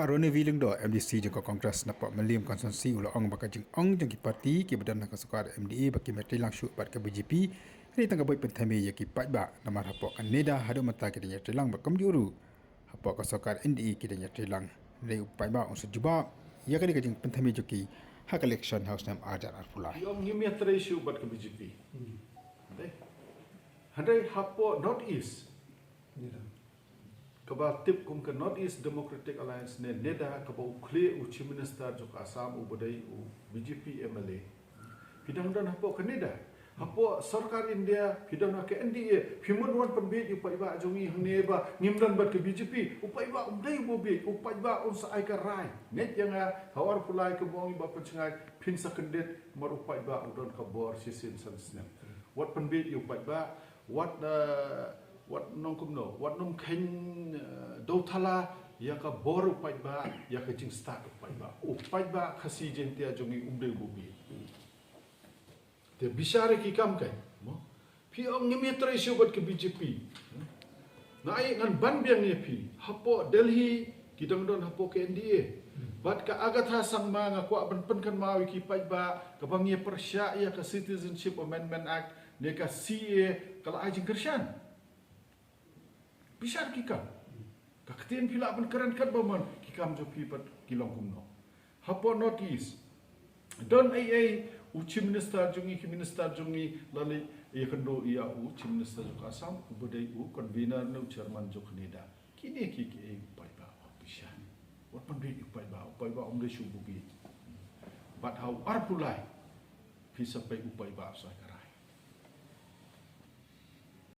arone wiling do MDC jengko Kongres napa Mylliem konsumsi ulo ong baka jeng ong jengki parti ki badan nak sukar MDA baki metri langsung bat ke BJP ni tangga boy pynthame ya ki paidbah namar hapok kan neda hadu mata ki denya trilang bakam juru hapok ka sukar NDA ki denya trilang nei paidbah on sejubab ya kali ka jeng pynthame joki hak election house nam ajar arpulai yung ngimya tresu bat ke BJP hadai hapok North East kaba tip kum ke North East Democratic Alliance ne neda kaba ukle u Chief Minister jok Assam u badai u BJP MLA pidang dan hapo ke neda hapo sarkar India pidang na ke NDA pimun wan penbit u paiba jongi neba ngimdan bat ke BJP u paiba umdai bobi u paiba un sa aika rai net yang hawar pulai ke bongi ba pencengai pin sakendet mar u paiba u don kabor sisin sansnem wat penbit u paiba wat nong kumno wat nong ken do thala ya ka bor paiba ya ka jing start paiba khasi jentia jongi umde bubi te bisare ki kam kai mo pi ong ngemi tresu bat ke BJP nai ngan ban biang ni pi hapo Delhi kidang don hapo ke NDA bat ka agatha sangma nga kwa ban pen kan mawi ki paiba ka bangi persya ya ka Citizenship Amendment Act ne ka CA kala ajing kersyan bisar kikam kaktian pila ban keren kan baman kikam jo pipat kilong kumno hapo notice don ai Chief Minister jungi ki minister jungi lali ya kendo ia Chief Minister jo Assam ubadai convener no chairman jo Canada kini ki paiba bisar wat pan bi paiba umde shubugi but how arpulai pisa pai upaiba sa